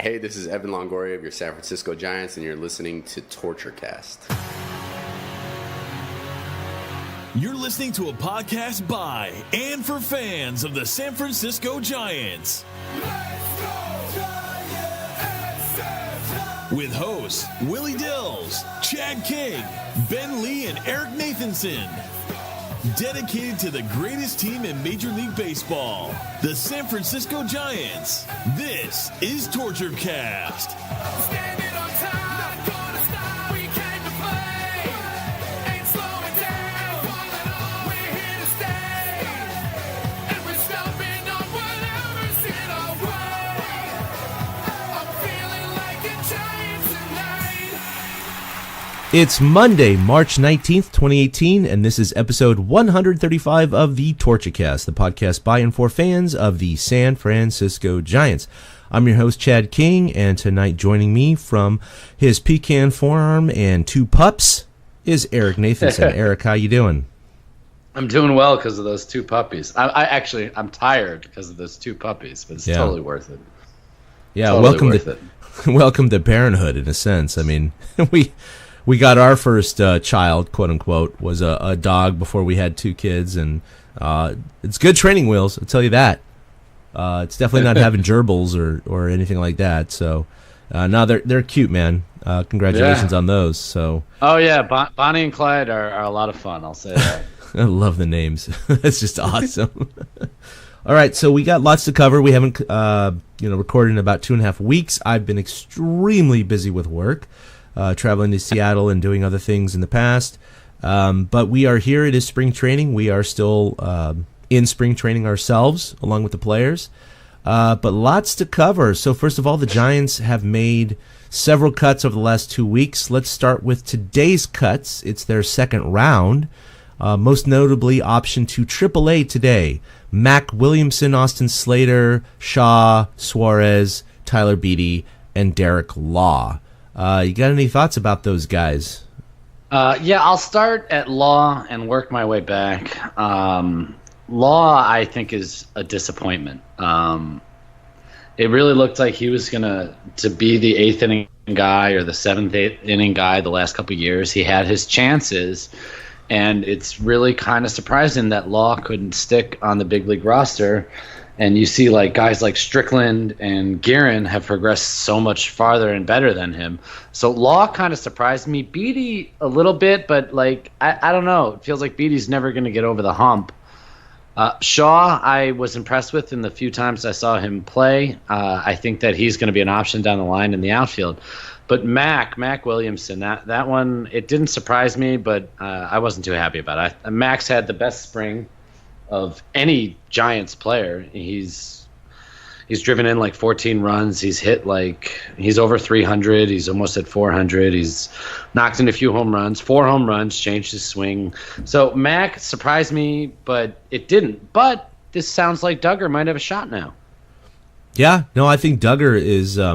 Hey, this is Evan Longoria of your San Francisco Giants, and you're listening to TortureCast. You're listening to a podcast by and for fans of the San Francisco Giants. Let's go, Giants! With hosts Willie Dills, Chad King, Ben Lee, and Eric Nathanson. Dedicated to the greatest team in Major League Baseball, the San Francisco Giants. This is TortureCast. Standing on time, not gonna stop. We came to play, ain't slowing down. Falling on, we're here to stay, and we're stomping on whatever's in our way. I'm feeling like a Giant tonight. It's Monday, March 19th, 2018, and this is episode 135 of the TortureCast, the podcast by and for fans of the San Francisco Giants. I'm your host, Chad King, and tonight joining me from his pecan forearm and two pups is Eric Nathanson. Eric, how you doing? I'm doing well because of those two puppies. I'm tired because of those two puppies, but it's totally worth it. Yeah, totally welcome to parenthood in a sense. I mean, we got our first child, quote unquote, was a dog before we had two kids, and it's good training wheels, I'll tell you that. It's definitely not having gerbils or anything like that. So no, they're cute, man. Congratulations on those. So Bonnie and Clyde are a lot of fun, I'll say that. I love the names. That's just awesome. All right, so we got lots to cover. We haven't recorded in about 2.5 weeks. I've been extremely busy with work. Traveling to Seattle and doing other things in the past. But we are here. It is spring training. We are still in spring training ourselves, along with the players. But lots to cover. So first of all, the Giants have made several cuts over the last 2 weeks. Let's start with today's cuts. It's their second round. Most notably, option to AAA today. Mac Williamson, Austin Slater, Shaw, Suarez, Tyler Beede, and Derek Law. You got any thoughts about those guys? I'll start at Law and work my way back. Law, I think, is a disappointment. It really looked like he was going to be the eighth inning guy or the seventh inning guy the last couple of years. He had his chances, and it's really kind of surprising that Law couldn't stick on the big league roster. And you see guys like Strickland and Guerin have progressed so much farther and better than him. So Law kind of surprised me. Beede a little bit, but I don't know. It feels like Beaty's never going to get over the hump. Shaw, I was impressed with in the few times I saw him play. I think that he's going to be an option down the line in the outfield. But Mac Williamson, that one, it didn't surprise me, but I wasn't too happy about it. Mac's had the best spring of any Giants player. He's driven in 14 runs. He's hit he's over 300. He's almost at 400. He's knocked in a few home runs, 4 home runs, changed his swing. So Mac surprised me, but it didn't. But this sounds like Duggar might have a shot now. Yeah, no, I think Duggar is. I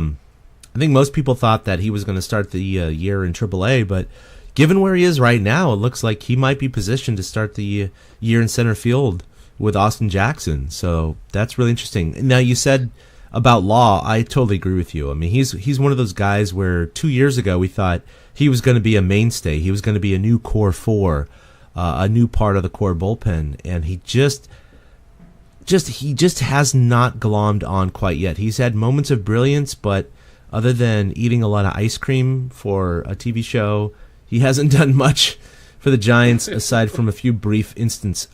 think most people thought that he was going to start the year in AAA, but given where he is right now, it looks like he might be positioned to start the year in center field with Austin Jackson. So that's really interesting. Now, you said about Law, I totally agree with you. I mean, he's one of those guys where 2 years ago we thought he was going to be a mainstay. He was going to be a new core four, a new part of the core bullpen, and he just has not glommed on quite yet. He's had moments of brilliance, but other than eating a lot of ice cream for a TV show, he hasn't done much for the Giants aside from a few brief instances.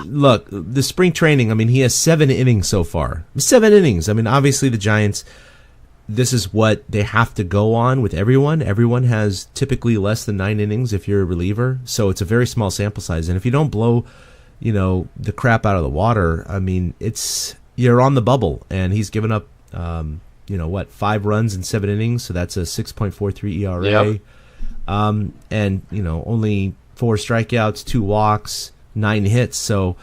Look, the spring training, I mean, he has 7 innings so far. 7 innings. I mean, obviously the Giants, this is what they have to go on with everyone. Everyone has typically less than 9 innings if you're a reliever. So it's a very small sample size. And if you don't blow, the crap out of the water, I mean, you're on the bubble. And he's given up, 5 runs in 7 innings. So that's a 6.43 ERA. Yep. And only 4 strikeouts, 2 walks, 9 hits. So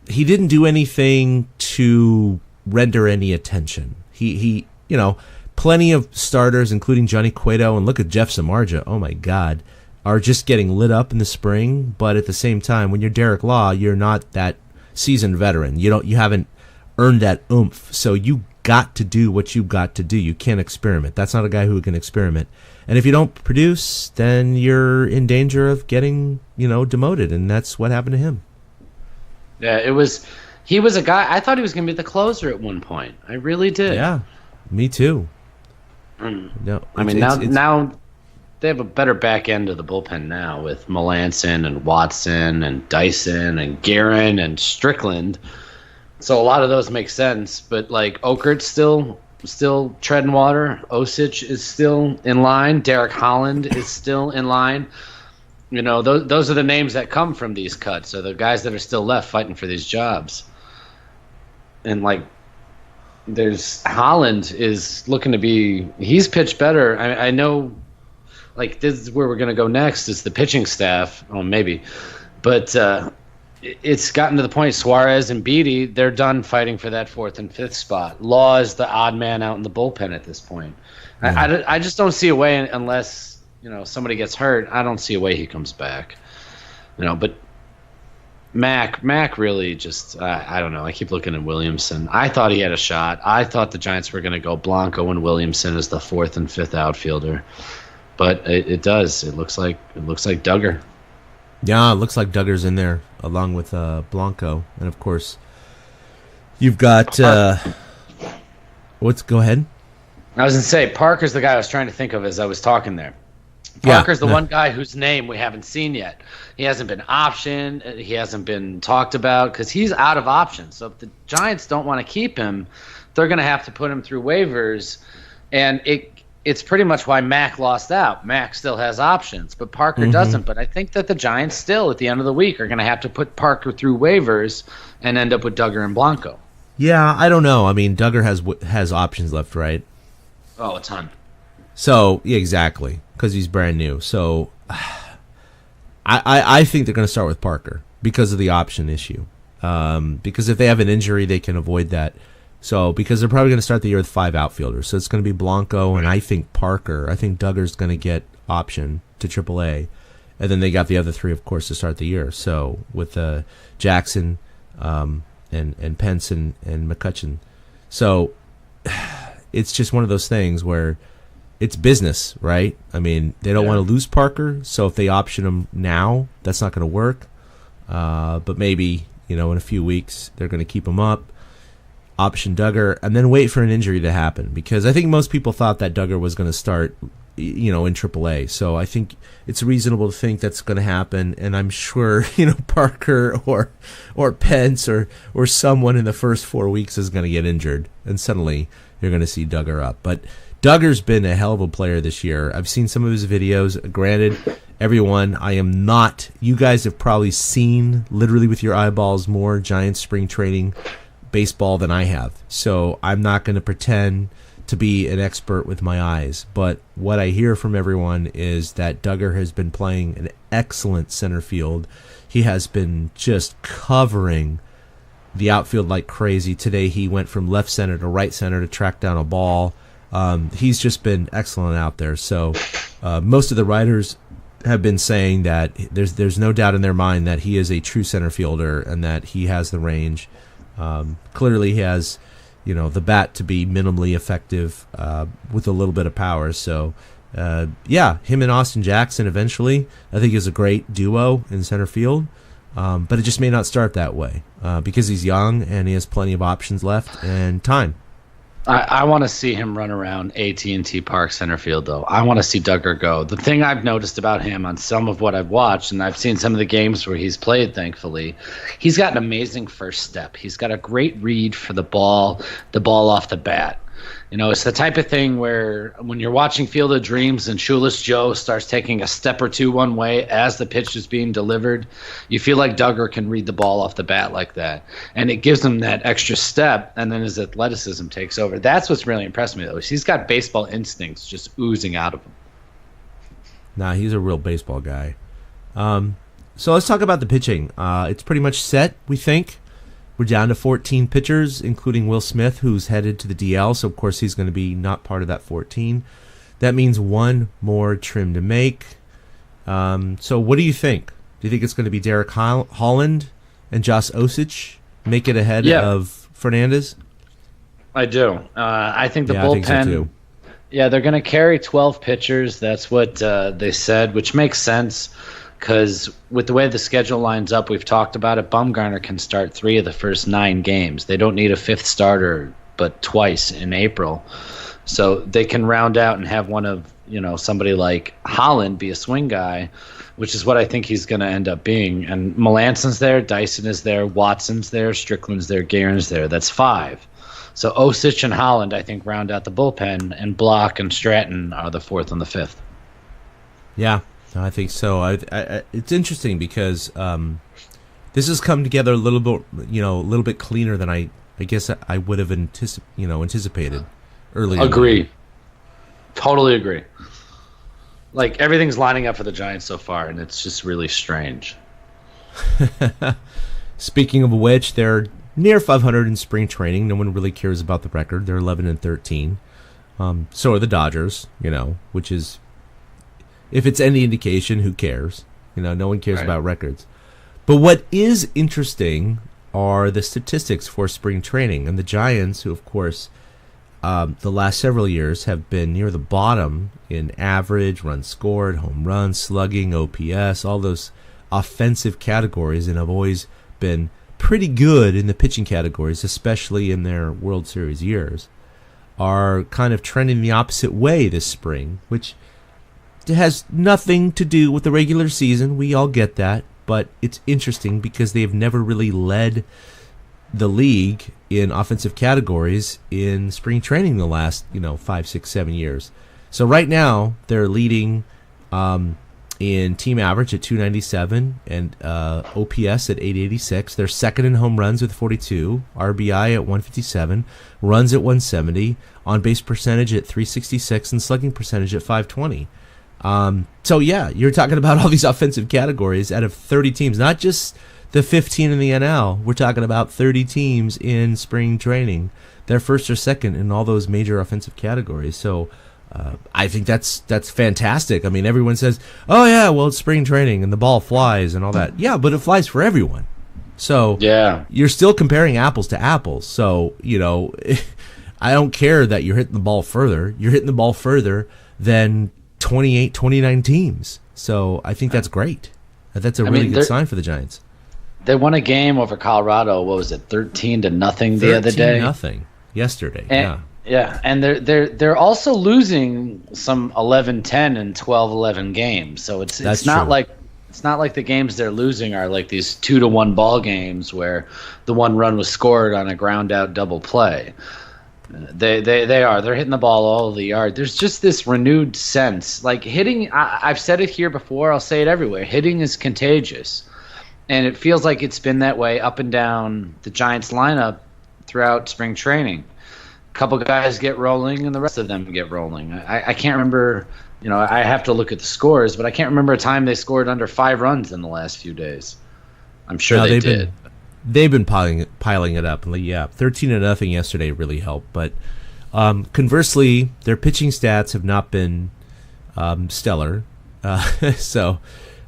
he didn't do anything to render any attention. He plenty of starters, including Johnny Cueto, and look at Jeff Samardzija. Oh my God, are just getting lit up in the spring. But at the same time, when you're Derek Law, you're not that seasoned veteran. You haven't earned that oomph. So you got to do what you've got to do. You can't experiment. That's not a guy who can experiment. And if you don't produce, then you're in danger of getting, demoted, and that's what happened to him. Yeah, he was a guy, I thought he was going to be the closer at one point. I really did. Yeah, me too. No, I mean, now they have a better back end of the bullpen now with Melanson and Watson and Dyson and Guerin and Strickland. So a lot of those make sense, but like Okert's still treading water. Osich is still in line. Derek Holland is still in line. Those are the names that come from these cuts. So the guys that are still left fighting for these jobs. And like, there's Holland is looking to be. He's pitched better. I know. Like, this is where we're going to go next is the pitching staff. Oh, maybe. But it's gotten to the point, Suarez and Beatty, they're done fighting for that 4th and 5th spot. Law is the odd man out in the bullpen at this point. Yeah. I just don't see a way unless, somebody gets hurt. I don't see a way he comes back. But Mac really just, I don't know. I keep looking at Williamson. I thought he had a shot. I thought the Giants were going to go Blanco and Williamson as the 4th and 5th outfielder. But it does. It looks like Duggar. Yeah, it looks like Duggar's in there along with Blanco, and of course, you've got go ahead. I was gonna say Parker's the guy I was trying to think of as I was talking there. Parker's the one guy whose name we haven't seen yet. He hasn't been optioned. He hasn't been talked about because he's out of options. So if the Giants don't want to keep him, they're going to have to put him through waivers, and it's pretty much why Mac lost out. Mac still has options, but Parker doesn't. But I think that the Giants still, at the end of the week, are going to have to put Parker through waivers and end up with Duggar and Blanco. Yeah, I don't know. I mean, Duggar has options left, right? Oh, a ton. So, yeah, exactly, because he's brand new. So I think they're going to start with Parker because of the option issue. Because if they have an injury, they can avoid that. So, because they're probably going to start the year with 5 outfielders. So, it's going to be Blanco and I think Parker. I think Duggar's going to get option to AAA. And then they got the other 3, of course, to start the year. So, with Jackson and Pence and McCutcheon. So, it's just one of those things where it's business, right? I mean, they don't want to lose Parker. So, if they option him now, that's not going to work. But maybe, in a few weeks, they're going to keep him up. Option Duggar, and then wait for an injury to happen, because I think most people thought that Duggar was going to start, in AAA. So I think it's reasonable to think that's going to happen, and I'm sure, Parker or Pence or someone in the first 4 weeks is going to get injured, and suddenly you're going to see Duggar up. But Duggar's been a hell of a player this year. I've seen some of his videos. Granted, I am not. You guys have probably seen, literally with your eyeballs, more Giants spring training baseball than I have, so I'm not going to pretend to be an expert with my eyes, but what I hear from everyone is that Duggar has been playing an excellent center field. He has been just covering the outfield like crazy. Today he went from left center to right center to track down a ball. He's just been excellent out there. So most of the writers have been saying that there's no doubt in their mind that he is a true center fielder and that he has the range. Clearly he has, the bat to be minimally effective with a little bit of power. So, him and Austin Jackson eventually, I think, is a great duo in center field. But it just may not start that way because he's young and he has plenty of options left and time. I want to see him run around AT&T Park center field, though. I want to see Duggar go. The thing I've noticed about him on some of what I've watched, and I've seen some of the games where he's played, thankfully, he's got an amazing first step. He's got a great read for the ball off the bat. It's the type of thing where when you're watching Field of Dreams and Shoeless Joe starts taking a step or two one way as the pitch is being delivered, you feel like Duggar can read the ball off the bat like that. And it gives him that extra step, and then his athleticism takes over. That's what's really impressed me, though. He's got baseball instincts just oozing out of him. Nah, he's a real baseball guy. So let's talk about the pitching. It's pretty much set, we think. We're down to 14 pitchers, including Will Smith, who's headed to the DL. So, of course, he's going to be not part of that 14. That means one more trim to make. So what do you think? Do you think it's going to be Derek Holland and Josh Osich make it ahead of Fernandez? I do. I think the Yeah, bullpen. I think so too. Yeah, they're going to carry 12 pitchers. That's what they said, which makes sense because with the way the schedule lines up, we've talked about it, Bumgarner can start 3 of the first 9 games. They don't need a 5th starter but twice in April. So they can round out and have one of, somebody like Holland be a swing guy, which is what I think he's going to end up being. And Melanson's there, Dyson is there, Watson's there, Strickland's there, Guerin's there. That's 5. So Osich and Holland, I think, round out the bullpen, and Block and Stratton are the 4th and the 5th. Yeah, I think so. It's interesting because this has come together a little bit cleaner than I guess I would have anticipated earlier. Agree. Totally agree. Like, everything's lining up for the Giants so far, and it's just really strange. Speaking of which, they're near 500 in spring training. No one really cares about the record. They're 11-13. So are the Dodgers, which is, if it's any indication, who cares? No one cares about records. But what is interesting are the statistics for spring training. And the Giants, who, of course, the last several years have been near the bottom in average, runs scored, home runs, slugging, OPS, all those offensive categories, and have always been pretty good in the pitching categories, especially in their World Series years, are kind of trending the opposite way this spring, which has nothing to do with the regular season. We all get that, but it's interesting because they've never really led the league in offensive categories in spring training the last 5, 6, 7 years. So right now they're leading in team average at 297 and OPS at 886. They're second in home runs with 42, RBI at 157, runs at 170, on base percentage at 366, and slugging percentage at 520. So yeah, you're talking about all these offensive categories out of 30 teams, not just the 15 in the NL. We're talking about 30 teams in spring training. They're first or second in all those major offensive categories. So I think that's fantastic. I mean, everyone says, oh yeah, well, it's spring training and the ball flies and all that. Yeah, but it flies for everyone. So yeah, you're still comparing apples to apples. So, I don't care that you're hitting the ball further. You're hitting the ball further than 28, 29 teams. So I think that's great. That's a really good sign for the Giants. They won a game over Colorado. What was it, 13-0 the other day? 13-0 yesterday. And, yeah, and they're also losing some 11-10 and 12-11 games. So it's not like the games they're losing are like these 2-1 ball games where the one run was scored on a ground out double play. They're hitting the ball all over the yard. There's just this renewed sense, like hitting. I've said it here before. I'll say it everywhere. Hitting is contagious. And it feels like it's been that way up and down the Giants lineup throughout spring training. A couple guys get rolling and the rest of them get rolling. I can't remember, I have to look at the scores, but I can't remember a time they scored under 5 runs in the last few days. I'm sure they did. They've been piling it up. Yeah, 13-0 yesterday really helped. But conversely, their pitching stats have not been stellar. So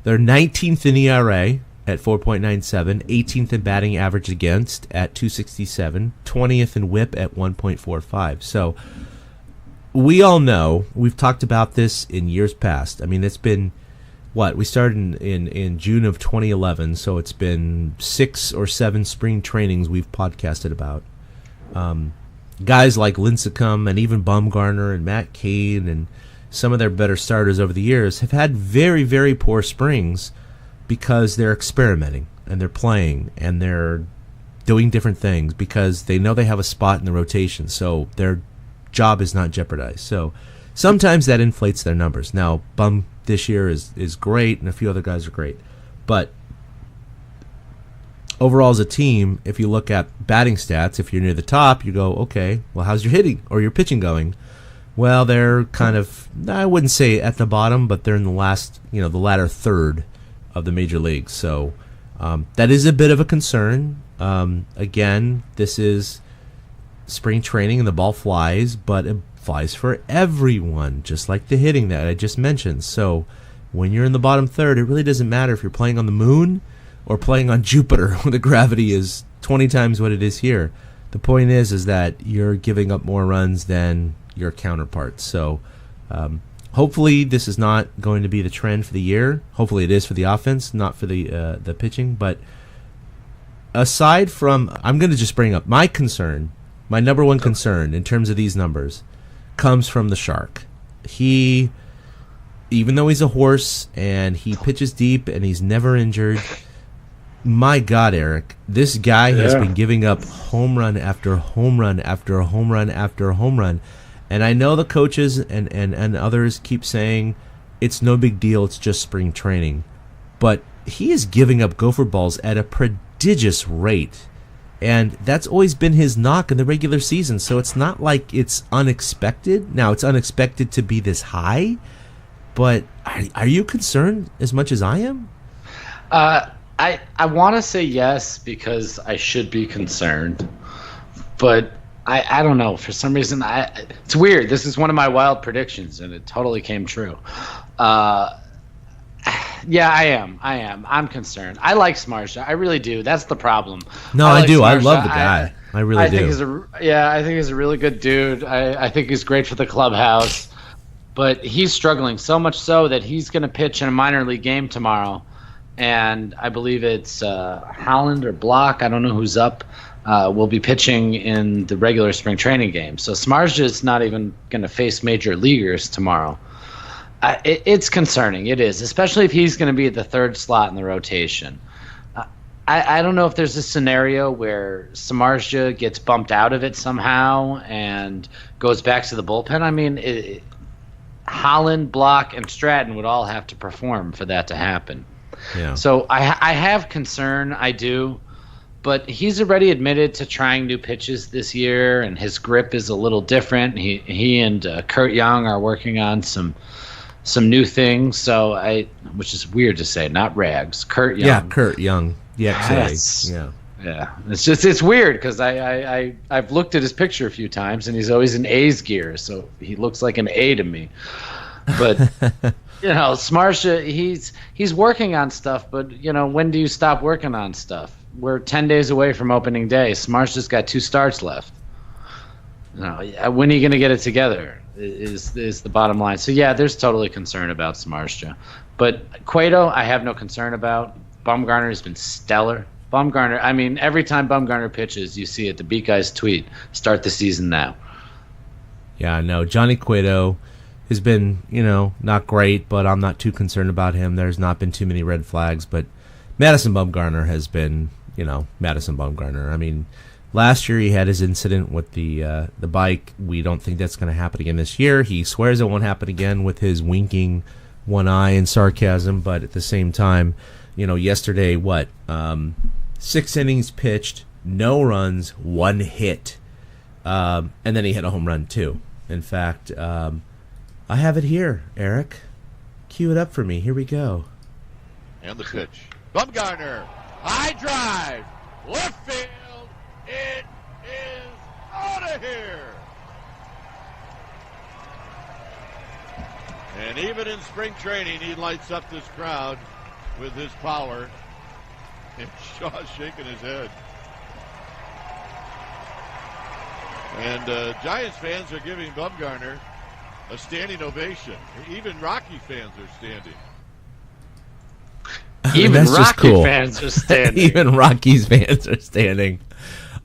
they're 19th in ERA at 4.97, 18th in batting average against at 267, 20th in whip at 1.45. So we all know, we've talked about this in years past. I mean, it's been, we started in June of 2011, so it's been 6 or 7 spring trainings we've podcasted about. Guys like Lincecum and even Bumgarner and Matt Cain and some of their better starters over the years have had very, very poor springs because they're experimenting and they're playing and they're doing different things because they know they have a spot in the rotation, so their job is not jeopardized. So sometimes that inflates their numbers. Now, Bum this year is great, and a few other guys are great. But overall as a team, if you look at batting stats, if you're near the top, you go, okay, well, how's your hitting or your pitching going? Well, they're kind of, I wouldn't say at the bottom, but they're in the latter third of the major leagues. So that is a bit of a concern. Again, this is spring training and the ball flies, but it flies for everyone, just like the hitting that I just mentioned. So when you're in the bottom third, it really doesn't matter if you're playing on the moon or playing on Jupiter, where the gravity is 20 times what it is here. The point is that you're giving up more runs than your counterparts. So hopefully this is not going to be the trend for the year. Hopefully it is for the offense, not for the pitching. But aside from, I'm going to just bring up my concern, my number one concern in terms of these numbers comes from the Shark. He, even though he's a horse and he pitches deep and he's never injured, my God, Eric, this guy has been giving up home run after home run after home run after home run. And I know the coaches and others keep saying it's no big deal, it's just spring training. But he is giving up gopher balls at a prodigious rate. And that's always been his knock in the regular season. So it's not like it's unexpected. Now, it's unexpected to be this high. But are you concerned as much as I am? I want to say yes because I should be concerned. But I don't know. For some reason, it's weird. This is one of my wild predictions, and it totally came true. Yeah, I am. I'm concerned. I like Smarja. I really do. That's the problem. No, I do. Smarja. I love the guy. I really do. I think he's a really good dude. I think he's great for the clubhouse. But he's struggling so much so that he's going to pitch in a minor league game tomorrow. And I believe it's Holland or Block. I don't know who's up. Will be pitching in the regular spring training game. So Smarja is not even going to face major leaguers tomorrow. It's concerning. It is, especially if he's going to be at the third slot in the rotation. I don't know if there's a scenario where Samardzija gets bumped out of it somehow and goes back to the bullpen. I mean, Holland, Block, and Stratton would all have to perform for that to happen. Yeah. So I have concern. I do. But he's already admitted to trying new pitches this year, and his grip is a little different. He and Kurt Young are working on some new things. So which is weird to say, not Rags. Kurt Young. Yeah, Kurt Young. Yeah, yeah. It's weird because I've looked at his picture a few times, and he's always in A's gear, so he looks like an A to me. But Smarja, he's working on stuff. But when do you stop working on stuff? We're 10 days away from opening day. Smarja's got 2 starts left. When are you going to get it together is the bottom line. So, yeah, there's totally concern about Smarja. But Cueto, I have no concern about. Bumgarner has been stellar. Bumgarner, I mean, every time Bumgarner pitches, you see it. The Beat Guys tweet, start the season now. Yeah, no, Johnny Cueto has been, not great, but I'm not too concerned about him. There's not been too many red flags, but Madison Bumgarner has been, Madison Bumgarner. I mean, last year he had his incident with the bike. We don't think that's going to happen again this year. He swears it won't happen again with his winking one eye and sarcasm, but at the same time, yesterday, 6 innings pitched, no runs, 1 hit, and then he hit a home run too. In fact, I have it here, Eric. Cue it up for me. Here we go. And the pitch. Bumgarner, high drive, left field, it is out of here. And even in spring training, he lights up this crowd with his power. And Shaw's shaking his head. And Giants fans are giving Bumgarner a standing ovation. Even Rocky fans are standing. Even Rocky fans are standing. Even Rockies fans are standing.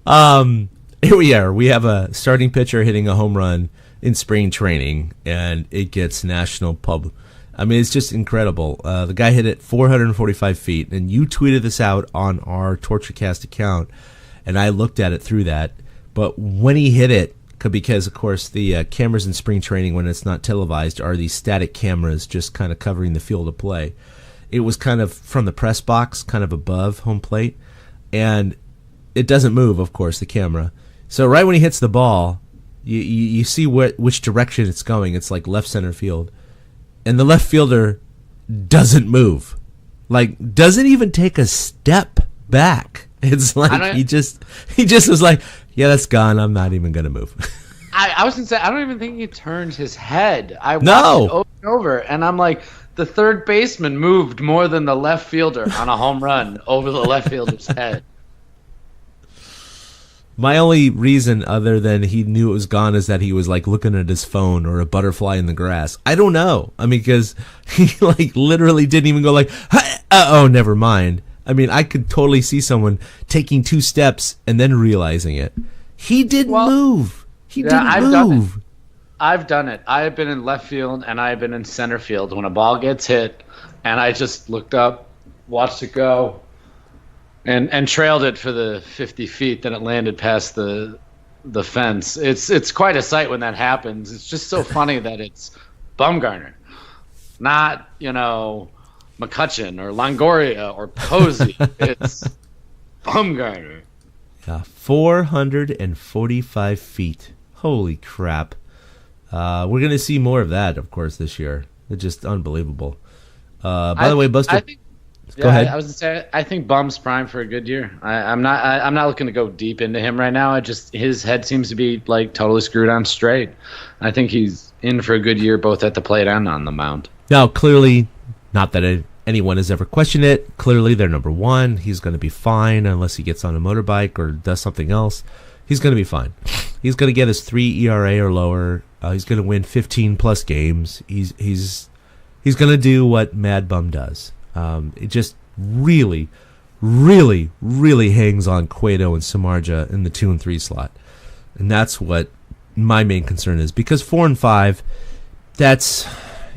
Here we are. We have a starting pitcher hitting a home run in spring training, and it gets national pub. I mean, it's just incredible. The guy hit it 445 feet, and you tweeted this out on our TortureCast account, and I looked at it through that. But when he hit it, because, of course, the cameras in spring training, when it's not televised, are these static cameras just kind of covering the field of play. It was kind of from the press box, kind of above home plate, and it doesn't move, of course, the camera. So right when he hits the ball, you see which direction it's going. It's like left center field. And the left fielder doesn't move. Like, doesn't even take a step back. It's like he just was like, yeah, that's gone. I'm not even going to move. I was going to say, I don't even think he turned his head. I watched it over and over, and I'm like, the third baseman moved more than the left fielder on a home run over the left fielder's head. My only reason other than he knew it was gone is that he was like looking at his phone or a butterfly in the grass. I don't know. I mean, because he like literally didn't even go like, oh, never mind. I mean, I could totally see someone taking 2 steps and then realizing it. He didn't move. He didn't move. I've done it. I have been in left field and I have been in center field when a ball gets hit, and I just looked up, watched it go, and trailed it for the 50 feet. Then it landed past the fence. It's quite a sight when that happens. It's just so funny that it's Bumgarner, not McCutcheon or Longoria or Posey. It's Bumgarner. Yeah, 445 feet. Holy crap. We're going to see more of that, of course, this year. It's just unbelievable. By the way, Buster, go ahead. I was going to say, I think Bum's prime for a good year. I'm not looking to go deep into him right now. His head seems to be like totally screwed on straight. I think he's in for a good year, both at the plate and on the mound. Now, clearly, not that anyone has ever questioned it. Clearly, they're number one. He's going to be fine unless he gets on a motorbike or does something else. He's going to be fine. He's going to get his 3 ERA or lower. He's going to win 15-plus games. He's going to do what MadBum does. It just really, really, really hangs on Cueto and Samardzija in the 2 and 3 slot. And that's what my main concern is. Because 4 and 5, that's,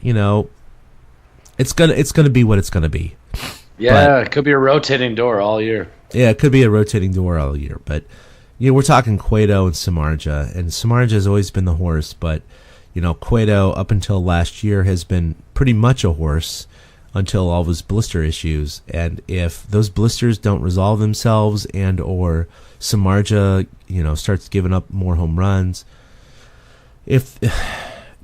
it's gonna be what it's gonna be. Yeah, it could be a rotating door all year. Yeah, it could be a rotating door all year. But we're talking Cueto and Samardzija, and Samardzija has always been the horse. But Cueto up until last year has been pretty much a horse until all of his blister issues. And if those blisters don't resolve themselves, and or Samardzija starts giving up more home runs, if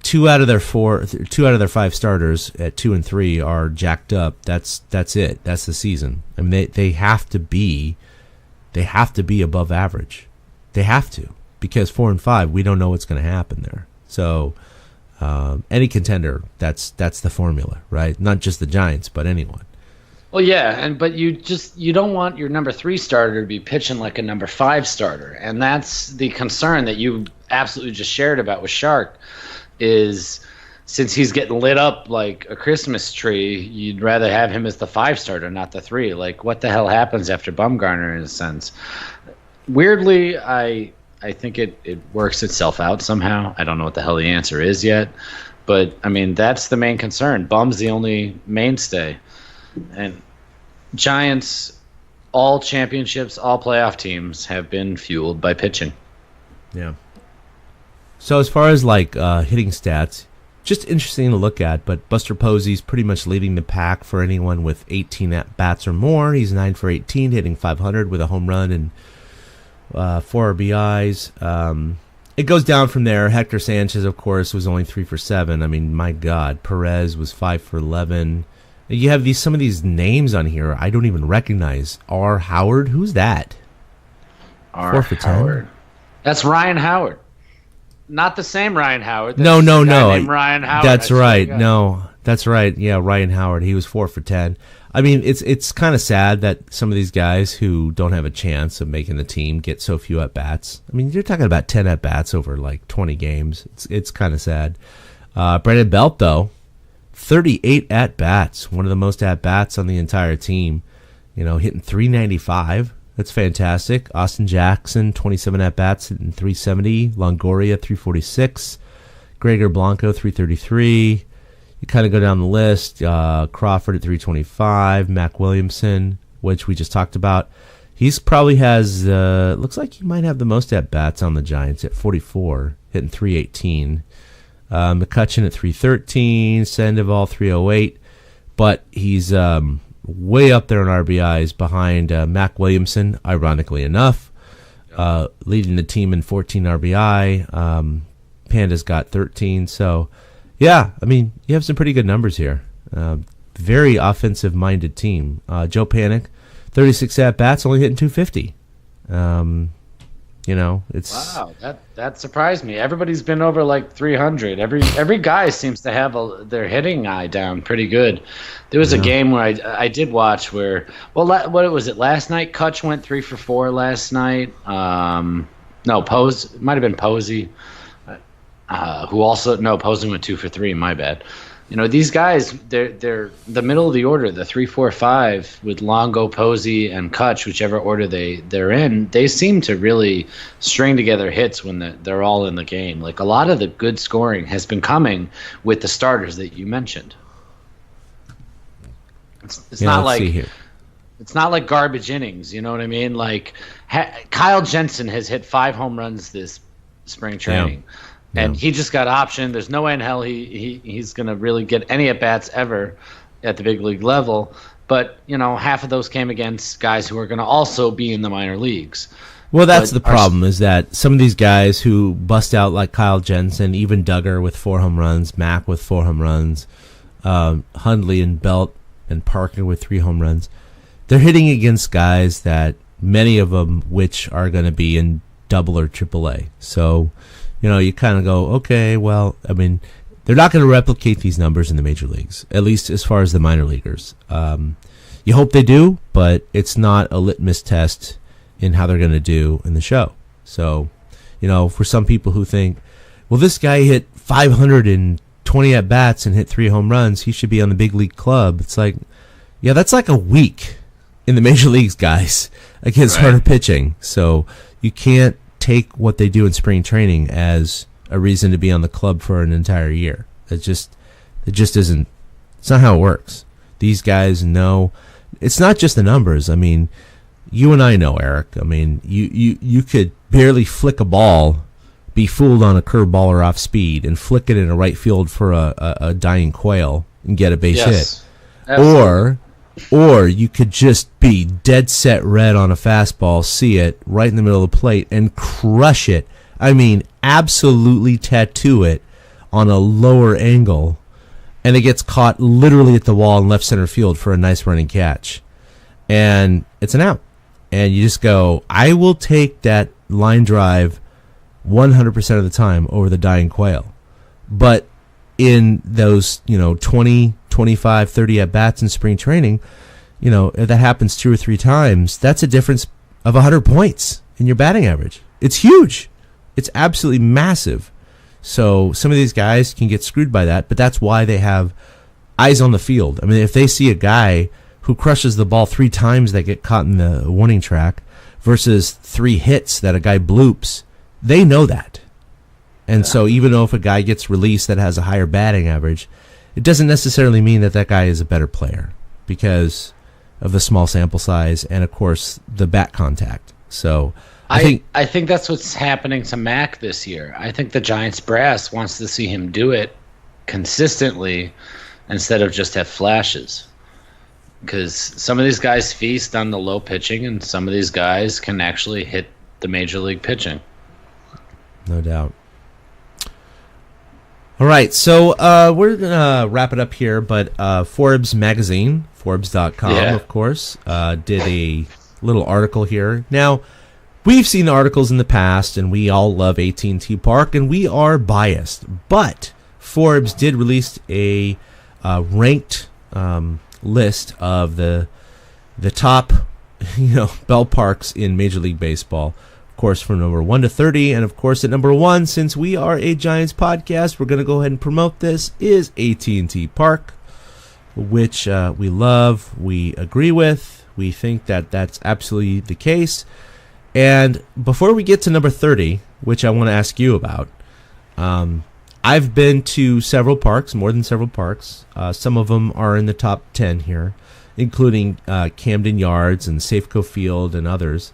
2 out of their 5 starters at 2 and 3 are jacked up, that's it. That's the season. I mean, they have to be above average. They have to, because 4 and 5, we don't know what's going to happen there. So any contender, that's the formula, right? Not just the Giants, but anyone. Well, yeah, but you don't want your number 3 starter to be pitching like a number 5 starter, and that's the concern that you absolutely just shared about with Shark. Is since he's getting lit up like a Christmas tree, you'd rather have him as the 5 starter, not the 3. Like, what the hell happens after Bumgarner, in a sense? Weirdly, I think it works itself out somehow. I don't know what the hell the answer is yet. But, I mean, that's the main concern. Bum's the only mainstay. And Giants, all championships, all playoff teams have been fueled by pitching. Yeah. So as far as hitting stats, just interesting to look at, but Buster Posey's pretty much leading the pack for anyone with 18 at-bats or more. He's 9 for 18, hitting .500 with a home run and 4 RBIs. It goes down from there. Hector Sanchez, of course, was only 3 for 7. I mean, my God. Perez was 5 for 11. You have some of these names on here I don't even recognize. R. Howard? Who's that? R. 4 for 10. Howard. That's Ryan Howard. Not the same Ryan Howard. No. Named Ryan Howard. That's right. No, that's right. Yeah, Ryan Howard. He was 4 for 10. I mean, it's kind of sad that some of these guys who don't have a chance of making the team get so few at bats. I mean, you're talking about 10 at bats over like 20 games. It's kind of sad. Brandon Belt, though, 38 at bats, one of the most at bats on the entire team. Hitting .395. That's fantastic. Austin Jackson, 27 at-bats, hitting .370. Longoria, .346. Gregor Blanco, .333. You kind of go down the list. Crawford at .325. Mac Williamson, which we just talked about. He's probably has, looks like he might have the most at-bats on the Giants at 44, hitting .318. McCutcheon at .313. Sandoval, .308. But he's way up there in RBIs behind Mac Williamson, ironically enough, leading the team in 14 RBI. Panda's got 13. So, yeah, I mean, you have some pretty good numbers here. Very offensive-minded team. Joe Panik, 36 at-bats, only hitting .250. It's Wow, that surprised me. Everybody's been over like 300. Every guy seems to have their hitting eye down pretty good. There was a game where I did watch where, what was it, last night? Kutch went 3 for 4 last night. No, Pose, it might have been Posey, Posey went 2 for 3, my bad. These guys, they're the middle of the order, the 3, 4, 5 with Longo, Posey, and Kutch, whichever order they're in. They seem to really string together hits when they're all in the game. Like a lot of the good scoring has been coming with the starters that you mentioned. It's not like it's not like garbage innings. You know what I mean? Like Kyle Jensen has hit 5 home runs this spring training. Yeah. And he just got optioned. There's no way in hell he's going to really get any at-bats ever at the big league level. But, half of those came against guys who are going to also be in the minor leagues. Well, that's the problem, is that some of these guys who bust out like Kyle Jensen, even Duggar with 4 home runs, Mack with 4 home runs, Hundley and Belt and Parker with 3 home runs, they're hitting against guys that many of them which are going to be in double or triple A. So, you kind of go, okay, well, I mean, they're not going to replicate these numbers in the major leagues, at least as far as the minor leaguers. You hope they do, but it's not a litmus test in how they're going to do in the show. So, for some people who think, well, this guy hit 520 at-bats and hit 3 home runs, he should be on the big league club. It's like, yeah, that's like a week in the major leagues, guys, against harder pitching. So you can't take what they do in spring training as a reason to be on the club for an entire year. It just isn't. It's not how it works. These guys know. It's not just the numbers. I mean, you and I know, Eric. I mean, you could barely flick a ball, be fooled on a curveball or off speed, and flick it in a right field for a dying quail and get a base hit. Absolutely. Or you could just be dead set red on a fastball, see it right in the middle of the plate, and crush it. I mean, absolutely tattoo it on a lower angle, and it gets caught literally at the wall in left center field for a nice running catch. And it's an out. And you just go, I will take that line drive 100% of the time over the dying quail. But in those, 20, 25, 30 at-bats in spring training, if that happens 2 or 3 times, that's a difference of 100 points in your batting average. It's huge. It's absolutely massive. So some of these guys can get screwed by that, but that's why they have eyes on the field. I mean, if they see a guy who crushes the ball 3 times that get caught in the warning track versus 3 hits that a guy bloops, they know that. And so even though if a guy gets released that has a higher batting average, it doesn't necessarily mean that that guy is a better player because of the small sample size and, of course, the bat contact. So I think that's what's happening to Mack this year. I think the Giants brass wants to see him do it consistently instead of just have flashes. Because some of these guys feast on the low pitching, and some of these guys can actually hit the major league pitching. No doubt. All right, so we're going to wrap it up here, but Forbes magazine, Forbes.com, of course, did a little article here. Now, we've seen articles in the past, and we all love AT&T Park, and we are biased. But Forbes did release a ranked list of the top, ballparks in Major League Baseball. Of course, from number 1 to 30, and of course at number 1, since we are a Giants podcast, we're going to go ahead and promote this, is AT&T Park, which we love, we agree with, we think that that's absolutely the case. And before we get to number 30, which I want to ask you about, I've been to several parks, more than several parks. Some of them are in the top 10 here, including Camden Yards and Safeco Field and others.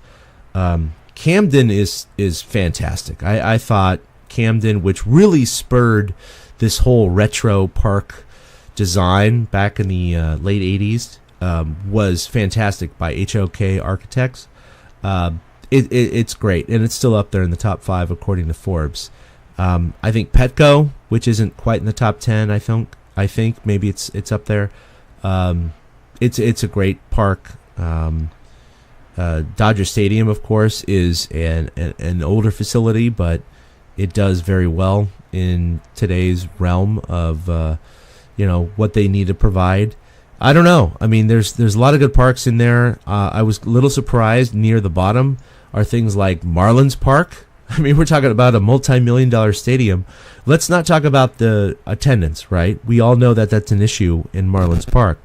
Camden is fantastic. I thought Camden, which really spurred this whole retro park design back in the late 80s, was fantastic by HOK Architects. It's great, and it's still up there in the top 5 according to Forbes. I think Petco, which isn't quite in the top 10, I think maybe it's up there. It's a great park. Dodger Stadium, of course, is an older facility, but it does very well in today's realm of what they need to provide. I don't know. I mean, there's a lot of good parks in there. I was a little surprised near the bottom are things like Marlins Park. I mean, we're talking about a multi-million-dollar stadium. Let's not talk about the attendance, right? We all know that that's an issue in Marlins Park.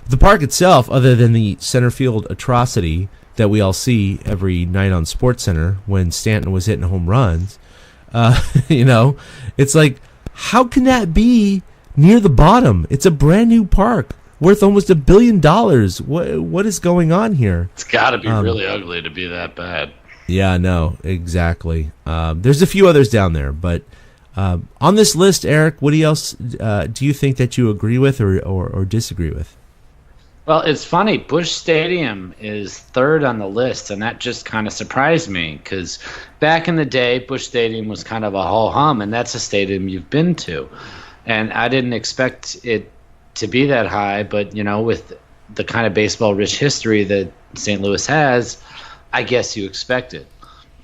The park itself, other than the center field atrocity that we all see every night on SportsCenter when Stanton was hitting home runs, it's like, how can that be near the bottom? It's a brand new park worth almost $1 billion. What is going on here? It's got to be really ugly to be that bad. Yeah, no, exactly. There's a few others down there, but on this list, Eric, what else do you think that you agree with or disagree with? Well, it's funny. Busch Stadium is third on the list, and that just kind of surprised me because back in the day, Busch Stadium was kind of a ho-hum, and that's a stadium you've been to. And I didn't expect it to be that high, but, with the kind of baseball-rich history that St. Louis has, I guess you expect it.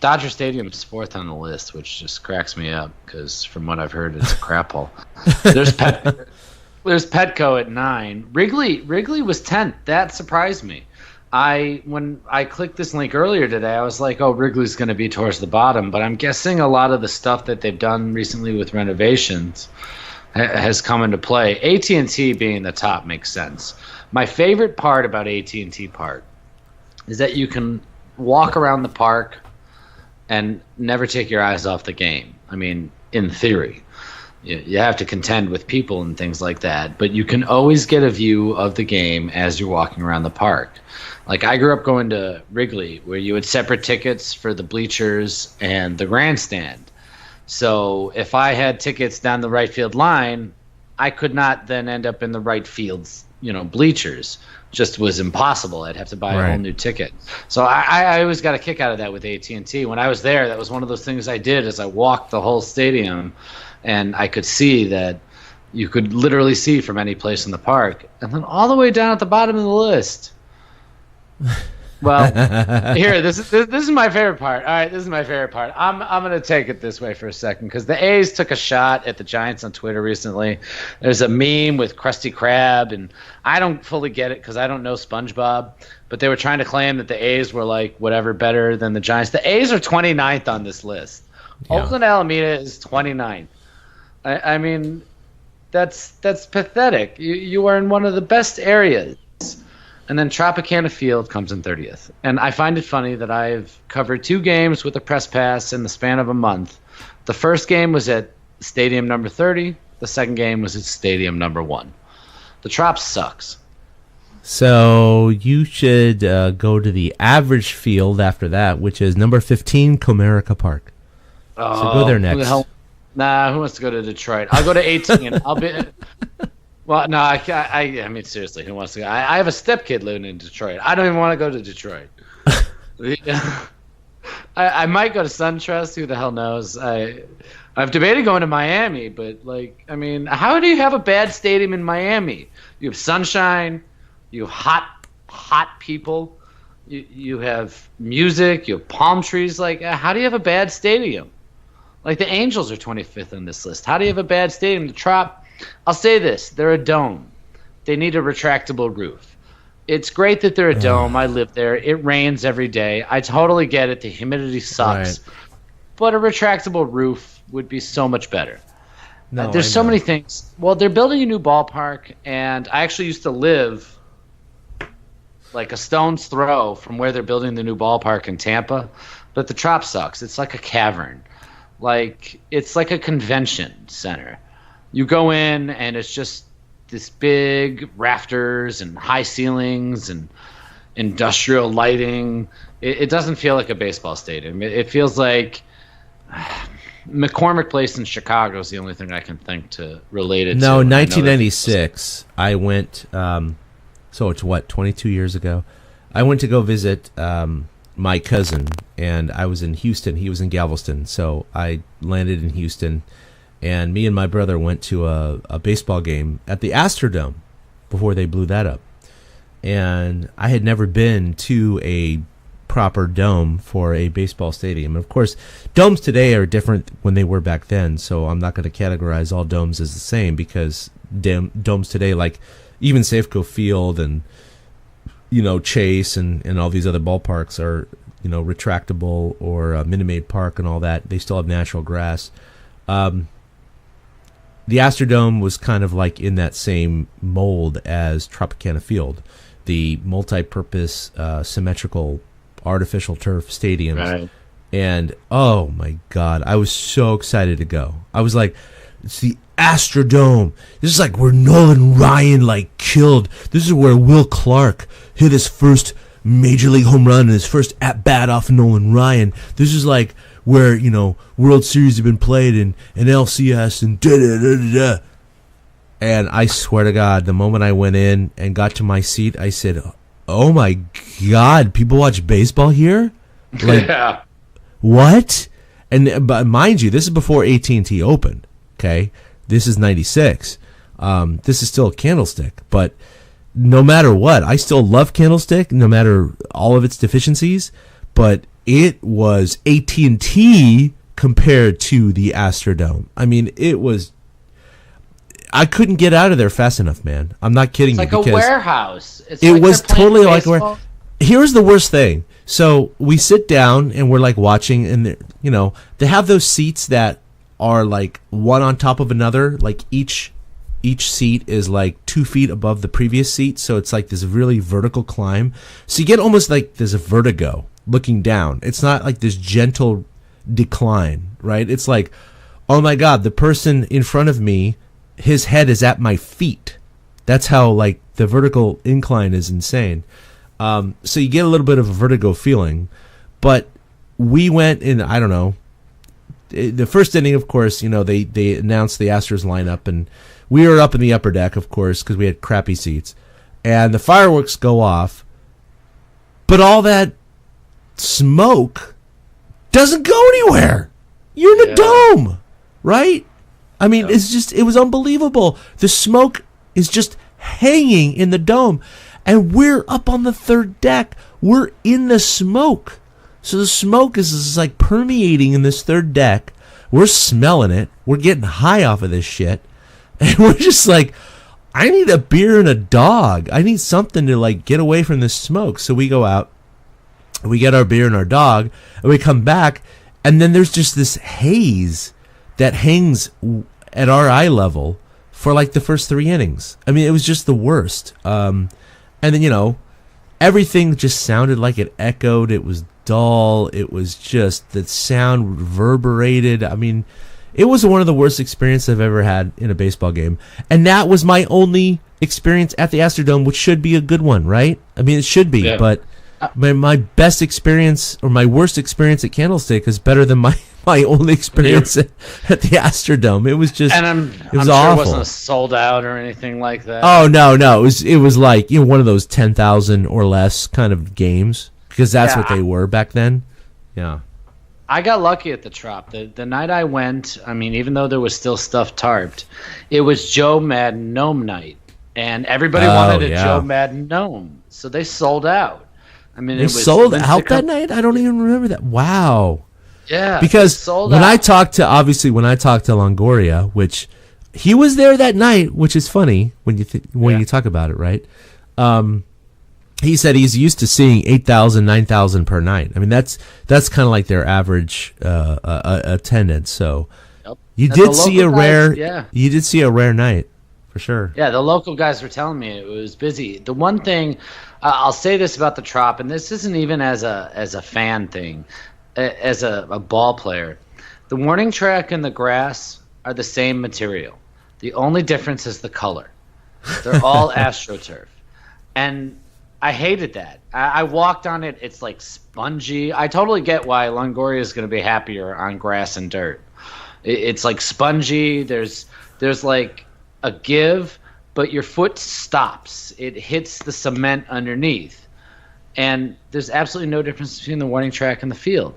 Dodger Stadium is fourth on the list, which just cracks me up because from what I've heard, it's a crap hole. There's Petco at 9. Wrigley was 10th. That surprised me. When I clicked this link earlier today, I was like, oh, Wrigley's going to be towards the bottom. But I'm guessing a lot of the stuff that they've done recently with renovations has come into play. AT&T being the top makes sense. My favorite part about AT&T Park is that you can walk around the park and never take your eyes off the game. I mean, in theory. You have to contend with people and things like that, but you can always get a view of the game as you're walking around the park. Like, I grew up going to Wrigley, where you had separate tickets for the bleachers and the grandstand. So if I had tickets down the right field line, I could not then end up in the right field's, bleachers. Just was impossible. I'd have to buy a whole new ticket. So I always got a kick out of that with AT&T. When I was there, that was one of those things I did, is I walked the whole stadium. And I could see that you could literally see from any place in the park. And then all the way down at the bottom of the list. Well, here, this is my favorite part. All right, this is my favorite part. I'm going to take it this way for a second because the A's took a shot at the Giants on Twitter recently. There's a meme with Krusty Krab, and I don't fully get it because I don't know SpongeBob. But they were trying to claim that the A's were like whatever better than the Giants. The A's are 29th on this list. Yeah. Oakland Alameda is 29th. I mean, that's pathetic. You are in one of the best areas. And then Tropicana Field comes in 30th. And I find it funny that I've covered 2 games with a press pass in the span of a month. The first game was at stadium number 30. The second game was at stadium number 1. The Trop sucks. So you should go to the average field after that, which is number 15, Comerica Park. So go there next. Who the hell? Nah, who wants to go to Detroit? I'll go to 18. I'll be. Well, no, I mean, seriously, who wants to go? I have a stepkid living in Detroit. I don't even want to go to Detroit. I might go to SunTrust. Who the hell knows? I've debated going to Miami, but, I mean, how do you have a bad stadium in Miami? You have sunshine. You have hot people. You have music. You have palm trees. How do you have a bad stadium? The Angels are 25th on this list. How do you have a bad stadium? The Trop, I'll say this. They're a dome. They need a retractable roof. It's great that they're a dome. I live there. It rains every day. I totally get it. The humidity sucks. Right. But a retractable roof would be so much better. No, there's so many things. Well, they're building a new ballpark, and I actually used to live a stone's throw from where they're building the new ballpark in Tampa. But the Trop sucks. It's like a cavern. It's like a convention center. You go in and it's just this big rafters and high ceilings and industrial lighting. It doesn't feel like a baseball stadium. It feels like McCormick Place in Chicago is the only thing I can think to relate it to. No, 1996, I went, so it's 22 years ago. I went to go visit my cousin, and I was in Houston. He was in Galveston, so I landed in Houston, and me and my brother went to a baseball game at the Astrodome before they blew that up. And I had never been to a proper dome for a baseball stadium. And of course, domes today are different when they were back then, so I'm not going to categorize all domes as the same, because domes today, like even Safeco Field and Chase and all these other ballparks are retractable, or Minute Maid Park and all that. They still have natural grass. The Astrodome was kind of like in that same mold as Tropicana Field, the multi-purpose symmetrical artificial turf stadiums. Right. And oh my God, I was so excited to go. I was like, it's the Astrodome. This is like where Nolan Ryan killed. This is where Will Clark hit his first major league home run and his first at bat off Nolan Ryan. This is like where World Series have been played and LCS and da da da da da. And I swear to God, the moment I went in and got to my seat, I said, "Oh my God, people watch baseball here? Yeah. What?" But mind you, this is before AT&T opened. Okay, this is '96. This is still Candlestick, but no matter what, I still love Candlestick, no matter all of its deficiencies. But it was AT&T compared to the Astrodome. I mean, it was. I couldn't get out of there fast enough, man. I'm not kidding you. It's like a warehouse. It was totally like a warehouse. Here's the worst thing. So we sit down and we're watching, and they have those seats that are one on top of another. Like each seat is 2 feet above the previous seat, so it's this really vertical climb. So you get almost there's a vertigo looking down. It's not this gentle decline, right? It's oh my God, the person in front of me, his head is at my feet. That's how the vertical incline is insane. So you get a little bit of a vertigo feeling. But we went in, I don't know, the first inning, of course, they announced the Astros lineup, and we were up in the upper deck, of course, because we had crappy seats. And the fireworks go off, but all that smoke doesn't go anywhere. You're in a dome, right? I mean, it was unbelievable. The smoke is just hanging in the dome, and we're up on the third deck. We're in the smoke. So the smoke is just permeating in this third deck. We're smelling it. We're getting high off of this shit. And we're just I need a beer and a dog. I need something to get away from this smoke. So we go out, we get our beer and our dog, and we come back, and then there's just this haze that hangs at our eye level for the first 3 innings. I mean, it was just the worst. And then, everything just sounded like it echoed. It was dull. It was just, the sound reverberated. I mean, it was one of the worst experiences I've ever had in a baseball game. And that was my only experience at the Astrodome, which should be a good one, right? I mean, it should be. Yeah. But my best experience, or my worst experience at Candlestick, is better than my only experience at the Astrodome. It was just, and I'm sure awful. It wasn't sold out or anything like that. Oh no, it was one of those 10,000 or less kind of games, because that's what they were back then. Yeah. I got lucky at the Trop. The night I went, I mean, even though there was still stuff tarped, it was Joe Madden Gnome night, and everybody wanted a Joe Madden Gnome, so they sold out. I mean, they sold out that night? I don't even remember that. Wow. Yeah. Because when I talked to Longoria, which he was there that night, which is funny when you talk about it, right? He said he's used to seeing 8,000, 9,000 per night. I mean, that's kind of their average attendance. So you did see a rare night for sure. Yeah, the local guys were telling me it was busy. The one thing I'll say this about the Trop, and this isn't even as a fan thing, as a ball player, the warning track and the grass are the same material. The only difference is the color. They're all AstroTurf, and I hated that. I walked on it. It's spongy. I totally get why Longoria is going to be happier on grass and dirt. It's spongy. There's a give, but your foot stops. It hits the cement underneath. And there's absolutely no difference between the warning track and the field.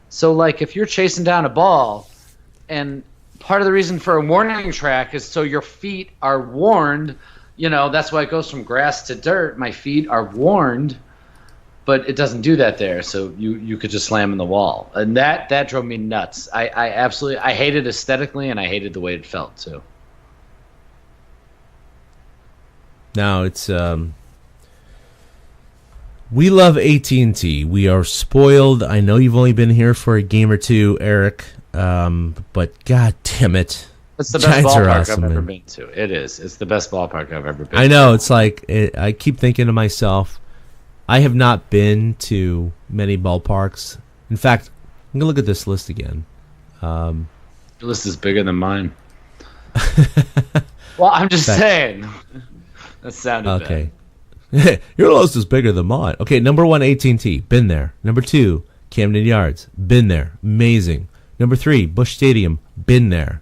So, if you're chasing down a ball, and part of the reason for a warning track is so your feet are warned. That's why it goes from grass to dirt. My feet are warned. but it doesn't do that there. So you could just slam in the wall, and that drove me nuts. I absolutely hated aesthetically, and I hated the way it felt too. Now it's we love AT&T. We are spoiled. I know you've only been here for a game or two, Eric, but god damn it. It's the best Giants are ballpark awesome, I've ever man. been to. It is. It's the best ballpark I've ever been I know. It's like I keep thinking to myself, I have not been to many ballparks. In fact, I'm gonna look at this list again. Your list is bigger than mine. Well, I'm just saying. That sounded Okay. Your list is bigger than mine. Okay, number 1, AT&T. Been there. Number 2, Camden Yards. Been there. Amazing. Number 3, Busch Stadium. Been there.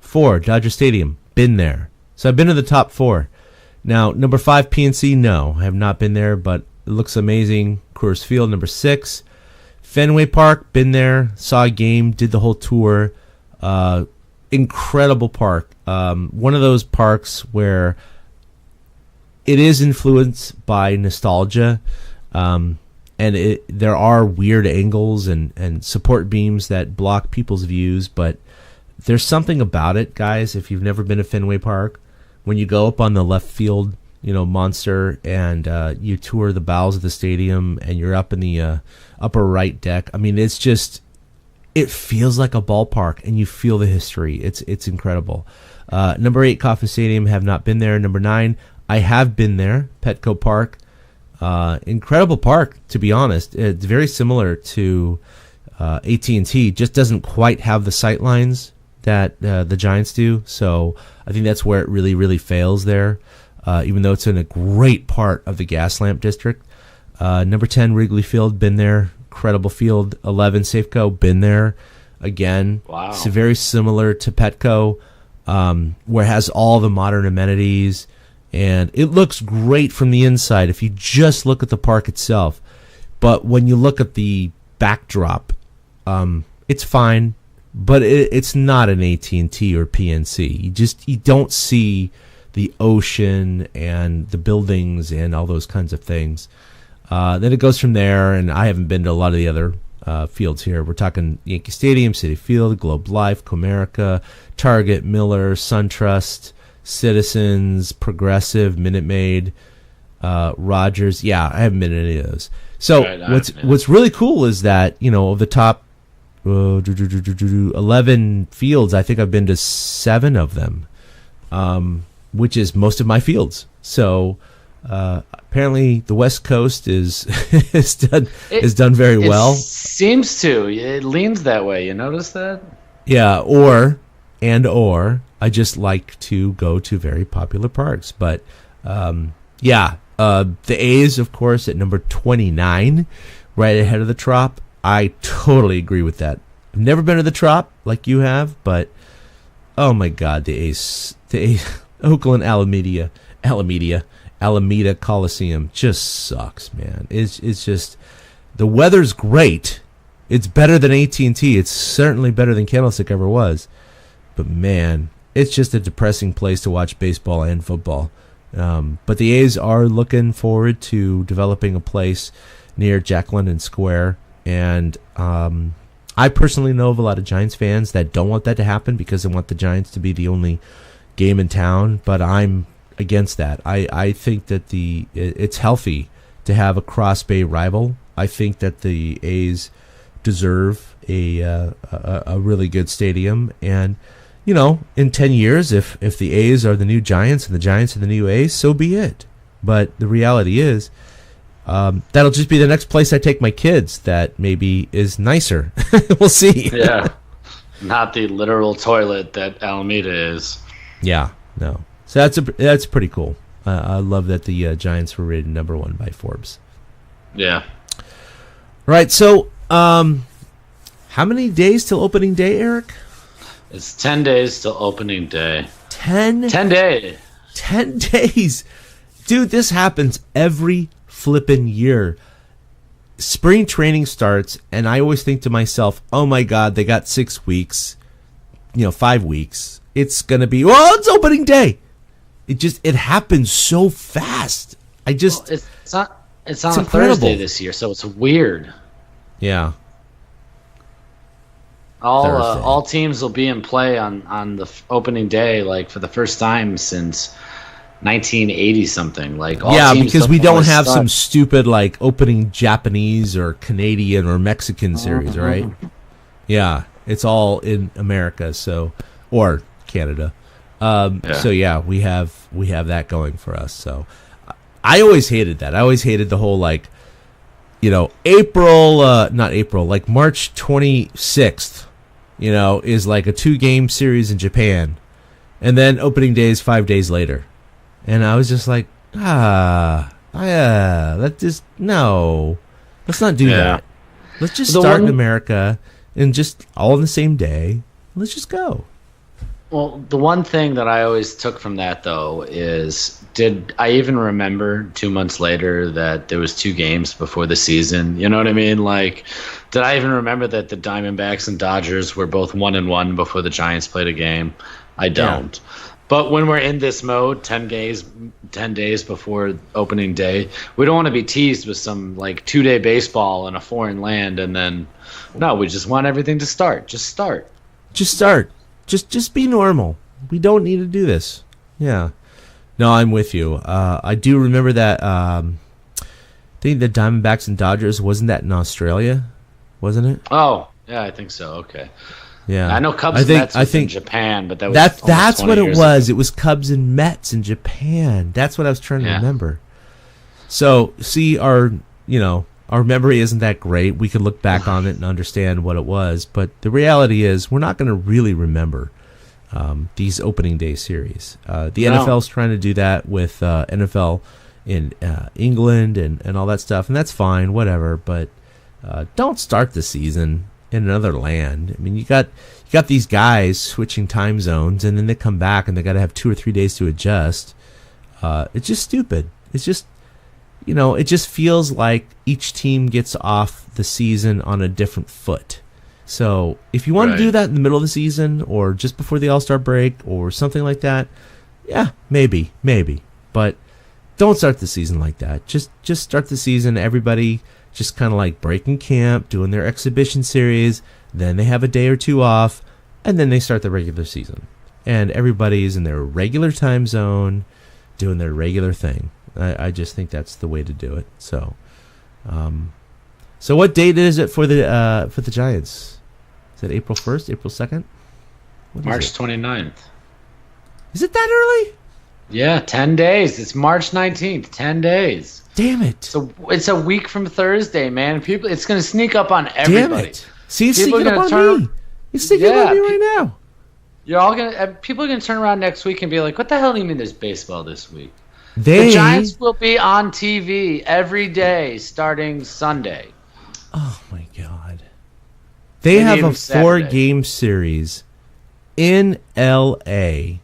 4, Dodger Stadium. Been there. So I've been to the top 4. Now, number 5, PNC. No, I have not been there, but it looks amazing. Coors Field. Number 6, Fenway Park. Been there. Saw a game. Did the whole tour. Incredible park. One of those parks where it is influenced by nostalgia, and there are weird angles and support beams that block people's views, but there's something about it, guys. If you've never been to Fenway Park, when you go up on the left field, monster, and you tour the bowels of the stadium, and you're up in the upper right deck, I mean, it's just, it feels like a ballpark, and you feel the history. It's incredible. Number 8, Kauffman Stadium. Have not been there. Number 9, I have been there, Petco Park. Incredible park, to be honest. It's very similar to AT&T, just doesn't quite have the sight lines that the Giants do. So I think that's where it really, really fails there, even though it's in a great part of the Gaslamp District. Number 10, Wrigley Field, been there. Incredible field. 11, Safeco, been there. Again, Wow. It's very similar to Petco, where it has all the modern amenities. And it looks great from the inside if you just look at the park itself. But when you look at the backdrop, it's fine, but it's not an AT&T or PNC. You don't see the ocean and the buildings and all those kinds of things. Then it goes from there, and I haven't been to a lot of the other fields here. We're talking Yankee Stadium, Citi Field, Globe Life, Comerica, Target, Miller, SunTrust, Citizens, Progressive, Minute Maid, Rogers. Yeah, I haven't been to any of those. So what's really cool is that, of the top 11 fields, I think I've been to 7 of them, which is most of my fields. So apparently the West Coast is done very well. It seems to. It leans that way. You notice that? Yeah, or I just like to go to very popular parks. But the A's, of course, at number 29, right ahead of the Trop. I totally agree with that. I've never been to the Trop like you have, but oh my God, the A's, Oakland Alameda Coliseum just sucks, man. It's just, the weather's great. It's better than AT&T. It's certainly better than Candlestick ever was. But man, it's just a depressing place to watch baseball and football. But the A's are looking forward to developing a place near Jack London Square. And I personally know of a lot of Giants fans that don't want that to happen because they want the Giants to be the only game in town. But I'm against that. I think that it's healthy to have a cross-bay rival. I think that the A's deserve a really good stadium. And, in 10 years, if the A's are the new Giants and the Giants are the new A's, so be it. But the reality is, that'll just be the next place I take my kids that maybe is nicer. We'll see. Yeah. Not the literal toilet that Alameda is. Yeah, no. So that's pretty cool. I love that the Giants were rated number 1 by Forbes. Yeah. Right, so how many days till opening day, Eric? It's 10 days till opening day. 10 days. 10 days. Dude, this happens every flippin' year. Spring training starts, and I always think to myself, oh my God, they got 6 weeks, 5 weeks. It's going to be, it's opening day. It happens so fast. It's It's on a incredible. Thursday this year, so it's weird. Yeah. All Thursday. all teams will be in play on the opening day, like for the first time since 1980 something. Like all Yeah, teams because we don't always have start. some stupid like opening Japanese or Canadian or Mexican series, right? Yeah, it's all in America, so or Canada. So yeah, we have that going for us. So I always hated that. I always hated the whole like, not April, like March 26th, is like a 2-game series in Japan, and then opening day is 5 days later. And I was just like, that just, no. Let's not do that. Let's just start in America and just all on the same day. Let's just go. Well, the one thing that I always took from that, though, is did I even remember 2 months later that there was 2 games before the season? You know what I mean? Like, did I even remember that the Diamondbacks and Dodgers were both 1-1 before the Giants played a game? I don't. Yeah. But when we're in this mode, 10 days before opening day, we don't want to be teased with some like 2-day baseball in a foreign land, and then no, we just want everything to start. Just start. Just start. Just be normal. We don't need to do this. Yeah. No, I'm with you. I do remember that. I think the Diamondbacks and Dodgers, wasn't that in Australia? Wasn't it? Oh, yeah, I think so. Okay. Yeah, I know Cubs and Mets was in Japan, but that's what it was. Ago. It was Cubs and Mets in Japan. That's what I was trying to remember. So, see, our memory isn't that great. We could look back on it and understand what it was, but the reality is we're not going to really remember these opening day series. The NFL's trying to do that with NFL in England and all that stuff, and that's fine, whatever. But don't start the season in another land. I mean, you got these guys switching time zones, and then they come back and they got to have 2 or 3 days to adjust. It's just stupid. It's just, it just feels like each team gets off the season on a different foot. So if you want to do that in the middle of the season or just before the All-Star break or something like that, yeah, maybe. But don't start the season like that. Just start the season, everybody just kind of like breaking camp, doing their exhibition series, then they have a day or 2 off, and then they start the regular season. And everybody's in their regular time zone, doing their regular thing. I just think that's the way to do it. So, so what date is it for the Giants? Is it April 1st, April 2nd? March 29th. Is it that early? Yeah, 10 days. It's March 19th, 10 days. Damn it. So it's a week from Thursday, man. People, it's going to sneak up on everybody. Damn it. See, it's sneaking up on me. It's sneaking up on me right now. People are going to turn around next week and be like, what the hell do you mean there's baseball this week? The Giants will be on TV every day starting Sunday. Oh, my God. They have a 4-game series in L.A.,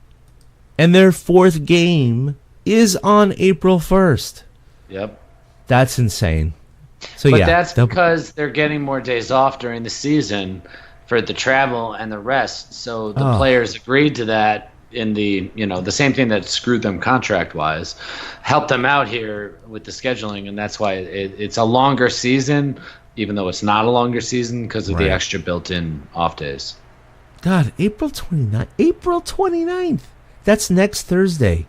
and their 4th game is on April 1st. Yep. That's insane. So but that's because they're getting more days off during the season for the travel and the rest. So the players agreed to that in the same thing that screwed them contract-wise, helped them out here with the scheduling, and that's why it's a longer season, even though it's not a longer season because of the extra built-in off days. God, April 29th. April 29th. That's next Thursday.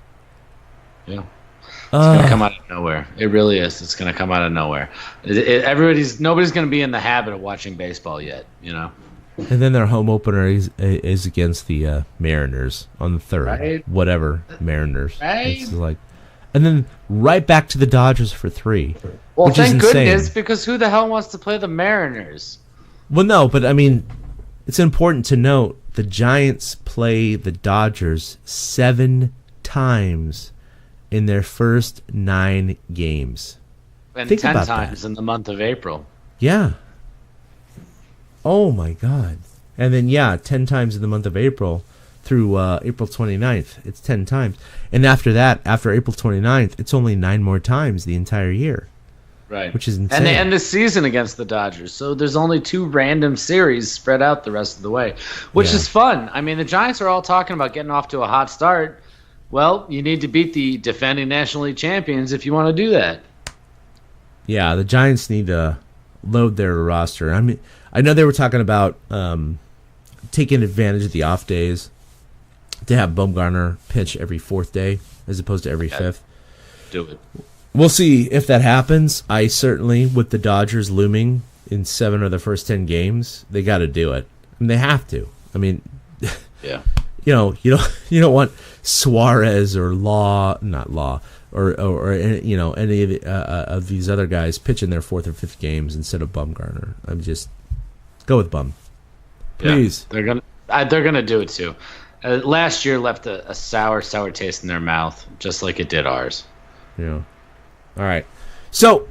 Yeah. It's going to come out of nowhere. It really is. It's going to come out of nowhere. Nobody's going to be in the habit of watching baseball yet, And then their home opener is against the Mariners on the 3rd. Right. Whatever, Mariners. Right. It's like, and then right back to the Dodgers for 3. Well, which thank is insane. goodness, because who the hell wants to play the Mariners? Well, no, but I mean, it's important to note the Giants play the Dodgers 7 times in their first 9 games. And Think 10 about times that. in the month of April. Yeah. Oh, my God. And then, 10 times in the month of April through April 29th. It's 10 times. And after that, after April 29th, it's only 9 more times the entire year. Right. Which is insane. And they end the season against the Dodgers. So there's only 2 random series spread out the rest of the way, which is fun. I mean, the Giants are all talking about getting off to a hot start. Well, you need to beat the defending National League champions if you want to do that. Yeah, the Giants need to load their roster. I mean, I know they were talking about taking advantage of the off days to have Bumgarner pitch every fourth day as opposed to every fifth. Do it. We'll see if that happens. I certainly, with the Dodgers looming in 7 of the first 10 games, they got to do it. I mean, they have to. I mean, Yeah. you don't want Suarez or not Law, or any of these other guys pitching their 4th or 5th games instead of Bumgarner. I'm just go with Bum, please. Yeah, they're gonna do it too. Last year left a sour taste in their mouth, just like it did ours. Yeah. All right. So,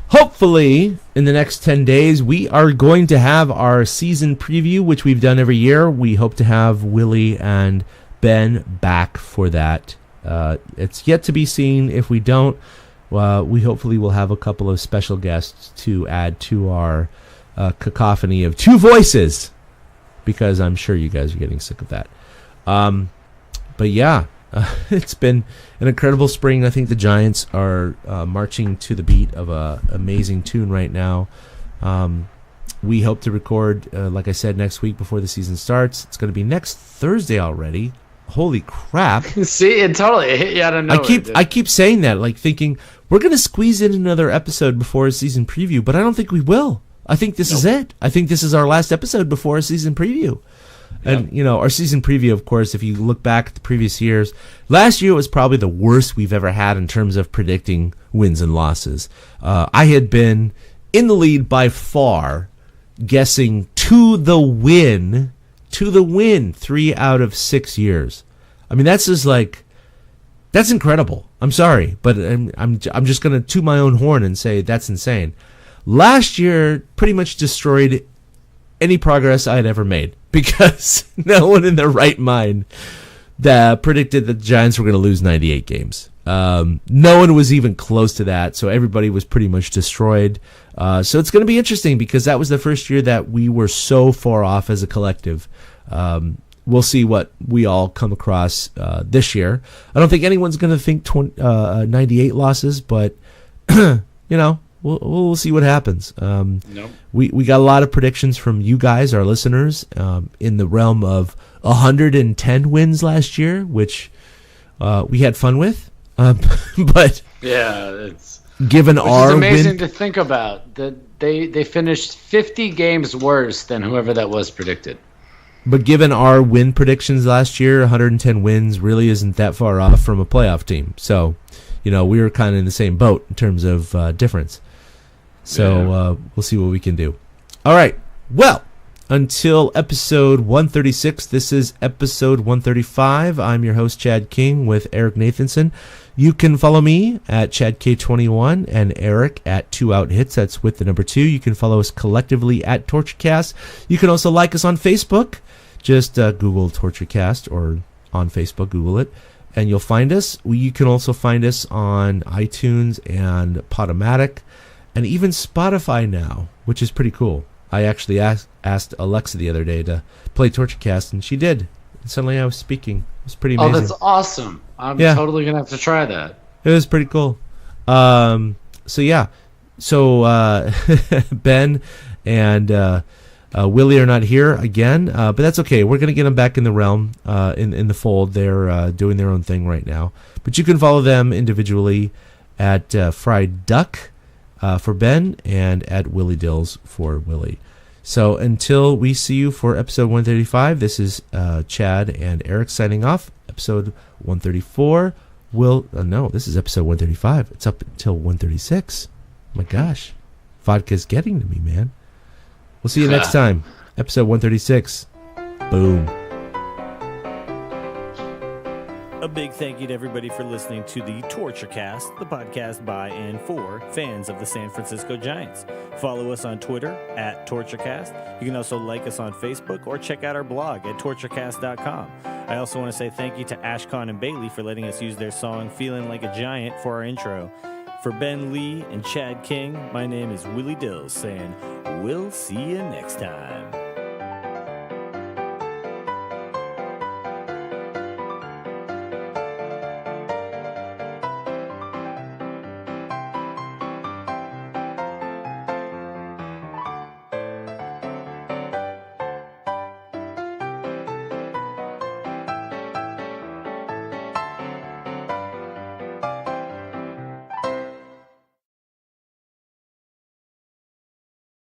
hopefully, in the next 10 days, we are going to have our season preview, which we've done every year. We hope to have Willie and Ben back for that. It's yet to be seen. If we don't, we hopefully will have a couple of special guests to add to our cacophony of 2 voices, because I'm sure you guys are getting sick of that. But yeah, it's been an incredible spring. I think the Giants are marching to the beat of a amazing tune right now. We hope to record, like I said, next week before the season starts. It's going to be next Thursday already. Holy crap. See, it totally hit you out of nowhere. I keep saying that, like thinking we're going to squeeze in another episode before a season preview, but I don't think we will. I think this is it. I think this is our last episode before a season preview. And, our season preview, of course, if you look back at the previous years, last year was probably the worst we've ever had in terms of predicting wins and losses. I had been in the lead by far, guessing to the win 3 out of 6 years. I mean, that's just that's incredible. I'm sorry, but I'm just going to toot my own horn and say that's insane. Last year pretty much destroyed any progress I had ever made, because no one in their right mind that predicted that the Giants were going to lose 98 games. No one was even close to that, so everybody was pretty much destroyed. So it's going to be interesting, because that was the first year that we were so far off as a collective. We'll see what we all come across this year. I don't think anyone's going to think 98 losses, but we'll see what happens. We got a lot of predictions from you guys, our listeners, in the realm of 110 wins last year, which we had fun with. But yeah, it's given our amazing to think about that they finished 50 games worse than whoever that was predicted. But given our win predictions last year, 110 wins really isn't that far off from a playoff team. So, we were kind of in the same boat in terms of difference. So we'll see what we can do. All right. Well, until episode 136, this is episode 135. I'm your host, Chad King, with Eric Nathanson. You can follow me at ChadK21 and Eric at 2OutHits. That's with the number 2. You can follow us collectively at TortureCast. You can also like us on Facebook. Just Google TortureCast, or on Facebook, Google it, and you'll find us. You can also find us on iTunes and Podomatic, and even Spotify now, which is pretty cool. I actually asked Alexa the other day to play TortureCast, and she did. And suddenly I was speaking. It was pretty amazing. Oh, that's awesome. I'm totally going to have to try that. It was pretty cool. So Ben and Willie are not here again, but that's okay. We're going to get them back in the realm, in the fold. They're doing their own thing right now. But you can follow them individually at Fried Duck for Ben, and at Willie Dills for Willie. So until we see you for episode 135, this is Chad and Eric signing off. Episode 134 this is episode 135. It's up until 136. Oh my gosh. Vodka's getting to me, man. We'll see you next time. Episode 136. Boom. A big thank you to everybody for listening to the TortureCast, the podcast by and for fans of the San Francisco Giants. Follow us on Twitter at TortureCast. You can also like us on Facebook or check out our blog at torturecast.com. I also want to say thank you to Ashcon and Bailey for letting us use their song Feeling Like a Giant for our intro. For Ben Lee and Chad King, my name is Willie Dills, saying we'll see you next time.